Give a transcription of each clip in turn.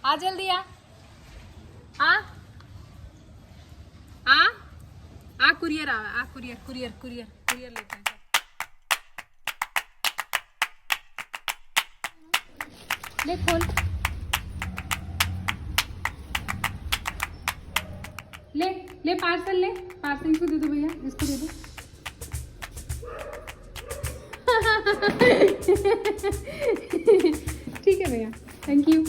आ जल्दी आ आ आ आ कुरियर आ courier courier courier courier लेते हैं। ले खोल, ले ले पार्सल, ले पार्सल इसको दे दो भैया, इसको दे दो। ठीक है भैया, थैंक यू।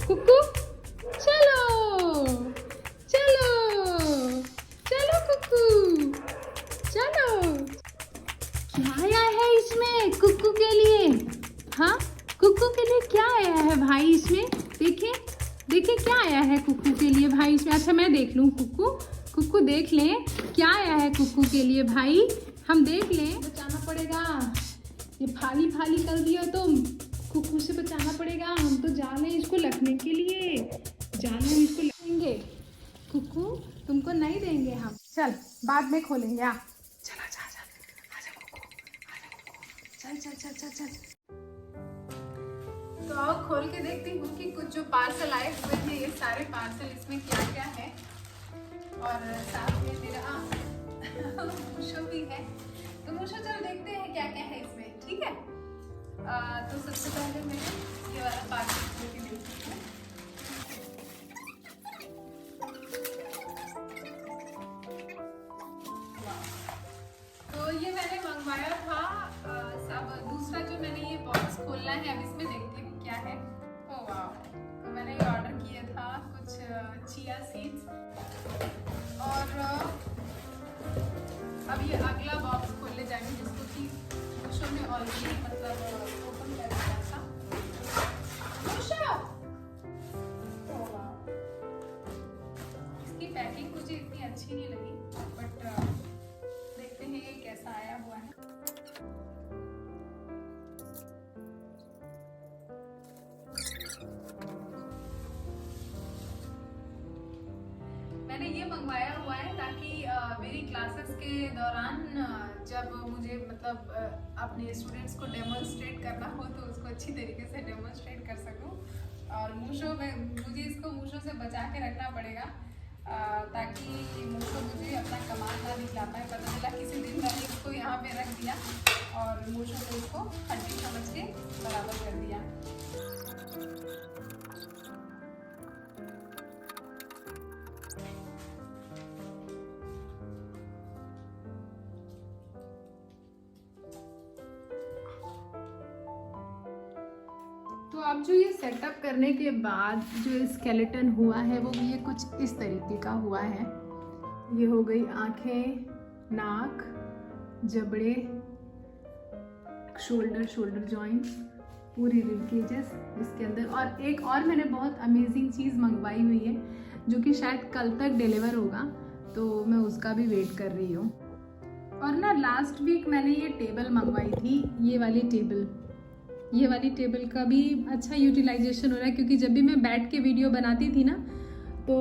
कुक्कू चलो चलो चलो कुक्कू चलो। क्या आया है इसमें कुक्कू के लिए? हाँ, कुक्कू के लिए क्या आया है भाई इसमें? देखिए देखिए क्या आया है कुक्कू के लिए भाई इसमें। अच्छा मैं देख लूँ, कुक्कू कुक्कू देख लें क्या आया है कुक्कू के लिए भाई, हम देख लें। बचाना पड़ेगा, ये फाली फाली कर दिया तुम, कुक्कू से बचाना पड़ेगा। हम तो जा रहे हैं इसको रखने के लिए, जा रहे हैं इसको रखेंगे। कुक्कू तुमको नहीं देंगे हम, चल बाद में खोलेंगे। आ चल आजा आजा आजा कुक्कू, आजा कुक्कू, चल चल चल चल चल। तो आओ खोल के देखती हूँ कि कुछ जो पार्सल आए हुए हैं, ये सारे पार्सल इसमें क्या क्या है। और साथ में मेरा मूशो भी है, तो मूशो चलो देखते हैं क्या क्या है इसमें, ठीक है। तो सबसे पहले मैं ये वाला पार्सल खोल के देखती हूँ। तो ये मैंने मंगवाया था सब। दूसरा जो मैंने ये बॉक्स खोलना है, अब इसमें देखती हूँ क्या है। ओह वाह, तो मैंने ये ऑर्डर किया था कुछ चिया सीड्स। और अब ये अगला बॉक्स खोलने जाएंगे, जिसको कि मूशो में ऑलरेडी मतलब ओपन कर दिया था। मूशो, ओह वाह, इसकी पैकिंग मुझे इतनी अच्छी नहीं लगी, बट देखते हैं ये कैसा आया हुआ है। मैंने ये मंगवाया हुआ है ताकि मेरी क्लासेस के दौरान जब मुझे मतलब अपने स्टूडेंट्स को डेमोन्स्ट्रेट करना हो तो उसको अच्छी तरीके से डेमोन्स्ट्रेट कर सकूं। और मूशो में मुझे इसको मूशो से बचा के रखना पड़ेगा ताकि मूशो मुझे अपना कमाल ना दिखला पाए। पता चला किसी दिन मैंने इसको यहाँ पे रख दिया और मूशो ने इसको फंडी समझ के बराबर कर दिया। तो अब जो ये सेटअप करने के बाद जो स्केलेटन हुआ है वो ये कुछ इस तरीके का हुआ है। ये हो गई आंखें, नाक, जबड़े, शोल्डर जॉइंट्स, पूरी रिब केजेस इसके अंदर। और एक और मैंने बहुत अमेजिंग चीज़ मंगवाई हुई है जो कि शायद कल तक डिलीवर होगा, तो मैं उसका भी वेट कर रही हूँ। और ना लास्ट वीक मैंने ये टेबल मंगवाई थी, ये वाली टेबल का भी अच्छा यूटिलाइजेशन हो रहा है, क्योंकि जब भी मैं बैठ के वीडियो बनाती थी ना तो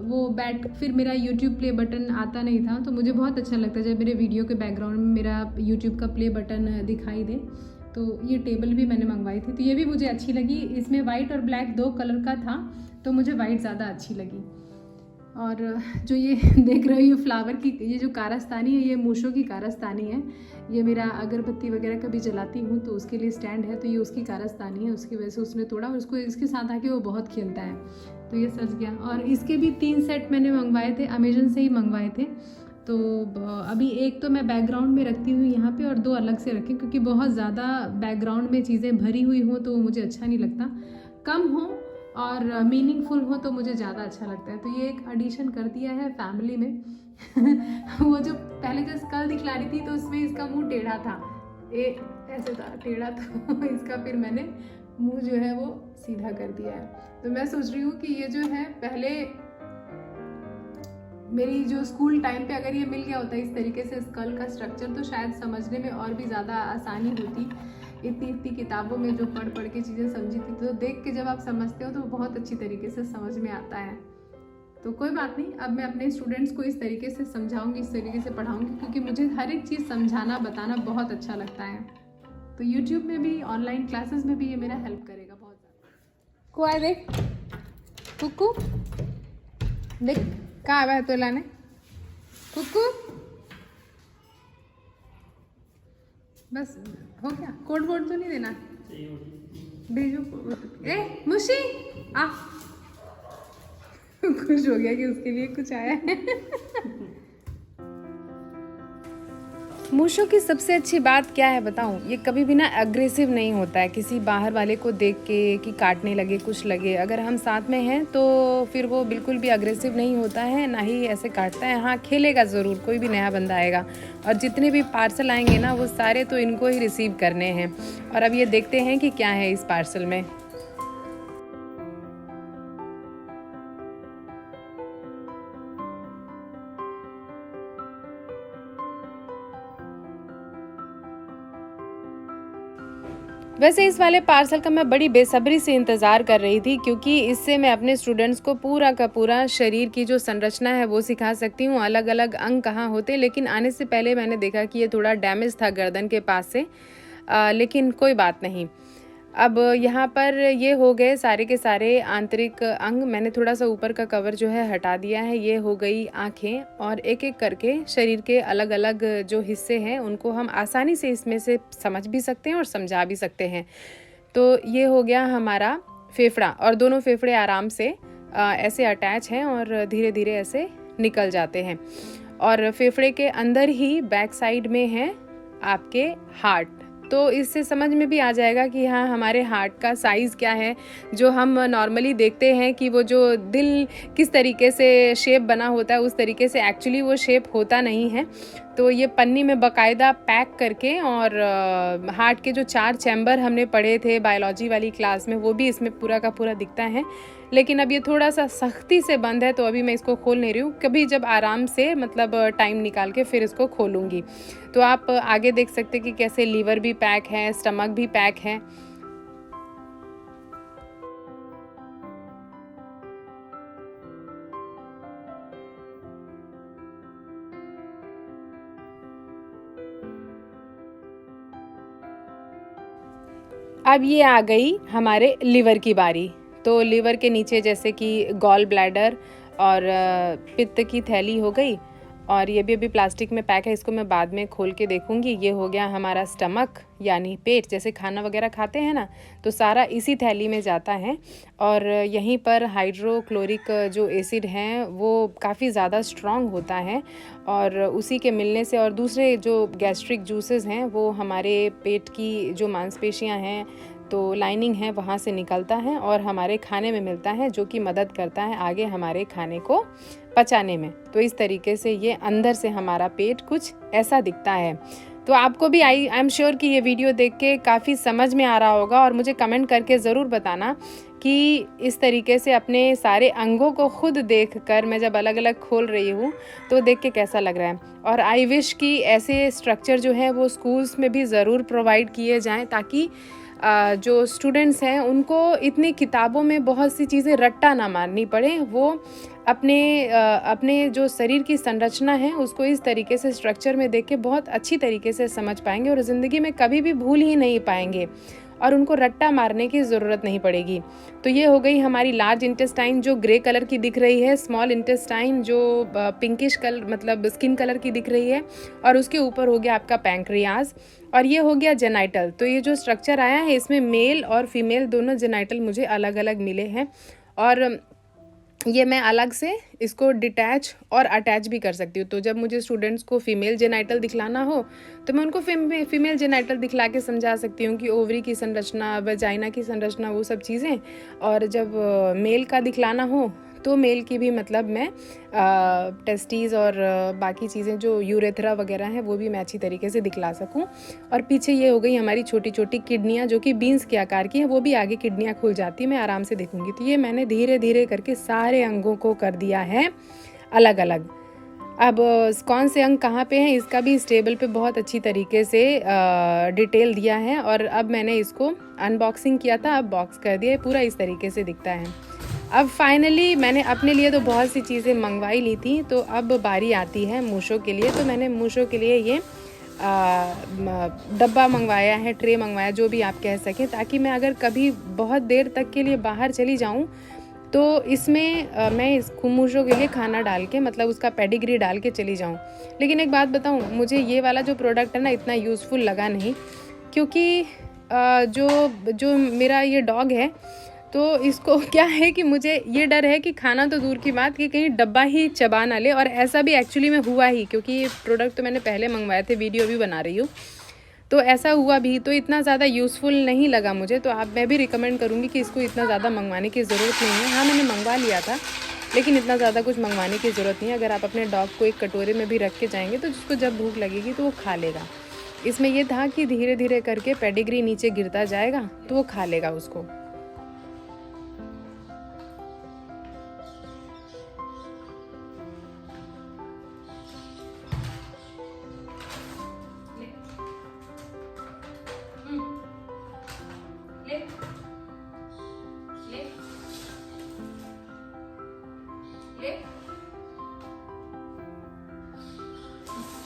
वो फिर मेरा यूट्यूब प्ले बटन आता नहीं था। तो मुझे बहुत अच्छा लगता है जब मेरे वीडियो के बैकग्राउंड में मेरा यूट्यूब का प्ले बटन दिखाई दे। तो ये टेबल भी मैंने मंगवाई थी, तो ये भी मुझे अच्छी लगी। इसमें वाइट और ब्लैक दो कलर का था, तो मुझे वाइट ज़्यादा अच्छी लगी। और जो ये देख रही हूँ फ्लावर की ये जो कारस्तानी है, ये मूशो की कारस्तानी है। ये मेरा अगरबत्ती वगैरह कभी जलाती हूँ तो उसके लिए स्टैंड है, तो ये उसकी कारस्तानी है। उसकी वजह से उसने तोड़ा और उसको इसके साथ आके वो बहुत खेलता है, तो ये सज गया। और इसके भी 3 सेट मैंने मंगवाए थे, अमेजन से ही मंगवाए थे। तो अभी एक तो मैं बैकग्राउंड में रखती हूँ यहाँ पे और 2 अलग से रखें, क्योंकि बहुत ज़्यादा बैकग्राउंड में चीज़ें भरी हुई हों तो मुझे अच्छा नहीं लगता। कम हो और मीनिंगफुल हो तो मुझे ज़्यादा अच्छा लगता है। तो ये एक एडिशन कर दिया है फैमिली में। वो जो पहले जो स्कल दिखला रही थी तो उसमें इसका मुंह टेढ़ा था, ऐसे था टेढ़ा, तो इसका फिर मैंने मुंह जो है वो सीधा कर दिया है। तो मैं सोच रही हूँ कि ये जो है पहले मेरी जो स्कूल टाइम पे अगर ये मिल गया होता इस तरीके से स्कल का स्ट्रक्चर, तो शायद समझने में और भी ज़्यादा आसानी होती। इतनी किताबों में जो पढ़ के चीज़ें समझी थी, तो देख के जब आप समझते हो तो बहुत अच्छी तरीके से समझ में आता है। तो कोई बात नहीं, अब मैं अपने स्टूडेंट्स को इस तरीके से समझाऊंगी, इस तरीके से पढ़ाऊंगी, क्योंकि मुझे हर एक चीज़ समझाना बताना बहुत अच्छा लगता है। तो यूट्यूब में भी, ऑनलाइन क्लासेस में भी ये मेरा हेल्प करेगा बहुत ज़्यादा। को आए देख कुकू, देख कहाँ आया तो लाने कुकू। बस हो गया, कोड बोर्ड तो नहीं देना, भेजो। ए मुशी आ खुश हो गया कि उसके लिए कुछ आया है। मूशो की सबसे अच्छी बात क्या है बताऊं, ये कभी भी ना अग्रेसिव नहीं होता है किसी बाहर वाले को देख के कि काटने लगे कुछ लगे। अगर हम साथ में हैं तो फिर वो बिल्कुल भी अग्रेसिव नहीं होता है, ना ही ऐसे काटता है। हाँ खेलेगा ज़रूर, कोई भी नया बंदा आएगा। और जितने भी पार्सल आएंगे ना वो सारे तो इनको ही रिसीव करने हैं। और अब ये देखते हैं कि क्या है इस पार्सल में। वैसे इस वाले पार्सल का मैं बड़ी बेसब्री से इंतज़ार कर रही थी, क्योंकि इससे मैं अपने स्टूडेंट्स को पूरा का पूरा शरीर की जो संरचना है वो सिखा सकती हूँ, अलग अलग अंग कहाँ होते। लेकिन आने से पहले मैंने देखा कि ये थोड़ा डैमेज था गर्दन के पास से, लेकिन कोई बात नहीं। अब यहाँ पर ये हो गए सारे के सारे आंतरिक अंग। मैंने थोड़ा सा ऊपर का कवर जो है हटा दिया है। ये हो गई आँखें, और एक एक करके शरीर के अलग अलग जो हिस्से हैं उनको हम आसानी से इसमें से समझ भी सकते हैं और समझा भी सकते हैं। तो ये हो गया हमारा फेफड़ा, और दोनों फेफड़े आराम से ऐसे अटैच हैं और धीरे धीरे ऐसे निकल जाते हैं। और फेफड़े के अंदर ही बैक साइड में है आपके हार्ट। तो इससे समझ में भी आ जाएगा कि हाँ हमारे हार्ट का साइज़ क्या है। जो हम नॉर्मली देखते हैं कि वो जो दिल किस तरीके से शेप बना होता है, उस तरीके से एक्चुअली वो शेप होता नहीं है। तो ये पन्नी में बाकायदा पैक करके, और हार्ट के जो 4 चैम्बर हमने पढ़े थे बायोलॉजी वाली क्लास में, वो भी इसमें पूरा का पूरा दिखता है। लेकिन अब ये थोड़ा सा सख्ती से बंद है, तो अभी मैं इसको खोल नहीं रही हूँ। कभी जब आराम से मतलब टाइम निकाल के फिर इसको खोलूँगी। तो आप आगे देख सकते कि कैसे लीवर भी पैक है, स्टमक भी पैक है। अब ये आ गई हमारे लिवर की बारी। तो लिवर के नीचे जैसे कि गॉल ब्लैडर और पित्त की थैली हो गई, और ये भी अभी प्लास्टिक में पैक है, इसको मैं बाद में खोल के देखूंगी। ये हो गया हमारा स्टमक यानी पेट, जैसे खाना वगैरह खाते हैं ना, तो सारा इसी थैली में जाता है। और यहीं पर हाइड्रोक्लोरिक जो एसिड हैं वो काफ़ी ज़्यादा स्ट्रॉन्ग होता है, और उसी के मिलने से और दूसरे जो गैस्ट्रिक जूसेस हैं वो हमारे पेट की जो मांसपेशियां हैं तो लाइनिंग है वहाँ से निकलता है और हमारे खाने में मिलता है, जो कि मदद करता है आगे हमारे खाने को पचाने में। तो इस तरीके से ये अंदर से हमारा पेट कुछ ऐसा दिखता है। तो आपको भी आई एम श्योर कि ये वीडियो देख के काफ़ी समझ में आ रहा होगा, और मुझे कमेंट करके ज़रूर बताना कि इस तरीके से अपने सारे अंगों को खुद देखकर मैं जब अलग अलग खोल रही हूँ तो देख के कैसा लग रहा है। और आई विश कि ऐसे स्ट्रक्चर जो है वो स्कूल्स में भी ज़रूर प्रोवाइड किए जाएँ, ताकि जो स्टूडेंट्स हैं उनको इतनी किताबों में बहुत सी चीज़ें रट्टा ना मारनी पड़े। वो अपने जो शरीर की संरचना है उसको इस तरीके से स्ट्रक्चर में देख के बहुत अच्छी तरीके से समझ पाएंगे, और ज़िंदगी में कभी भी भूल ही नहीं पाएंगे, और उनको रट्टा मारने की ज़रूरत नहीं पड़ेगी। तो ये हो गई हमारी लार्ज इंटेस्टाइन जो ग्रे कलर की दिख रही है, स्मॉल इंटेस्टाइन जो पिंकिश कलर मतलब स्किन कलर की दिख रही है, और उसके ऊपर हो गया आपका पैंक्रियाज, और ये हो गया जेनाइटल। तो ये जो स्ट्रक्चर आया है इसमें मेल और फीमेल दोनों जेनाइटल मुझे अलग अलग मिले हैं, और ये मैं अलग से इसको डिटैच और अटैच भी कर सकती हूँ। तो जब मुझे स्टूडेंट्स को फीमेल जेनाइटल दिखलाना हो तो मैं उनको फीमेल जेनाइटल दिखला के समझा सकती हूँ कि ओवरी की संरचना, वजाइना की संरचना, वो सब चीज़ें। और जब मेल का दिखलाना हो तो मेल की भी मतलब मैं टेस्टीज़ और बाकी चीज़ें जो यूरेथ्रा वगैरह हैं वो भी मैं अच्छी तरीके से दिखला सकूं। और पीछे ये हो गई हमारी छोटी छोटी किडनियाँ जो कि बीन्स के आकार की हैं, वो भी आगे किडनियाँ खुल जाती है, मैं आराम से देखूंगी। तो ये मैंने धीरे धीरे करके सारे अंगों को कर दिया है अलग अलग। अब कौन से अंग कहाँ पे हैं इसका भी इस टेबल पे बहुत अच्छी तरीके से डिटेल दिया है। और अब मैंने इसको अनबॉक्सिंग किया था, अब बॉक्स कर दिया, पूरा इस तरीके से दिखता है। अब फाइनली मैंने अपने लिए तो बहुत सी चीज़ें मंगवाई ली थी, तो अब बारी आती है मूशो के लिए। तो मैंने मूशो के लिए ये डब्बा मंगवाया है, ट्रे मंगवाया, जो भी आप कह सकें, ताकि मैं अगर कभी बहुत देर तक के लिए बाहर चली जाऊं तो इसमें मैं इस मूशों के लिए खाना डाल के, मतलब उसका पेडिग्री डाल के चली जाऊं। लेकिन एक बात बताऊं, मुझे ये वाला जो प्रोडक्ट है ना इतना यूज़फुल लगा नहीं, क्योंकि जो मेरा ये डॉग है तो इसको क्या है कि मुझे ये डर है कि खाना तो दूर की बात कि कहीं डब्बा ही चबा ना ले। और ऐसा भी एक्चुअली में हुआ ही, क्योंकि ये प्रोडक्ट तो मैंने पहले मंगवाए थे, वीडियो भी बना रही हूँ, तो ऐसा हुआ भी। तो इतना ज़्यादा यूज़फुल नहीं लगा मुझे। तो मैं भी रिकमेंड करूँगी कि इसको इतना ज़्यादा मंगवाने की ज़रूरत नहीं है। हाँ, मैंने मंगवा लिया था, लेकिन इतना ज़्यादा कुछ मंगवाने की ज़रूरत नहीं है। अगर आप अपने डॉग को एक कटोरे में भी रख के जाएंगे तो जिसको जब भूख लगेगी तो वो खा लेगा। इसमें ये था कि धीरे धीरे करके पेडिग्री नीचे गिरता जाएगा तो वो खा लेगा उसको।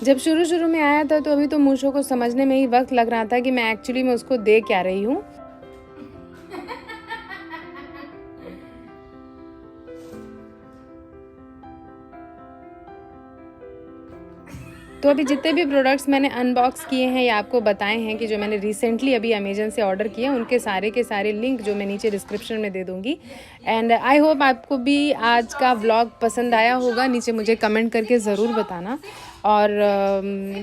जब शुरू में आया था तो अभी तो मूशों को समझने में ही वक्त लग रहा था कि मैं एक्चुअली में उसको दे क्या रही हूँ। तो अभी जितने भी प्रोडक्ट्स मैंने अनबॉक्स किए हैं या आपको बताए हैं कि जो मैंने रिसेंटली अभी अमेजन से ऑर्डर किए हैं, उनके सारे के सारे लिंक जो मैं नीचे डिस्क्रिप्शन में दे दूँगी। एंड आई होप आपको भी आज का व्लॉग पसंद आया होगा। नीचे मुझे कमेंट करके ज़रूर बताना, और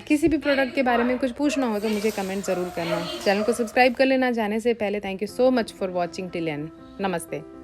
किसी भी प्रोडक्ट के बारे में कुछ पूछना हो तो मुझे कमेंट ज़रूर करना। चैनल को सब्सक्राइब कर लेना जाने से पहले। Thank you so much for watching till and. नमस्ते।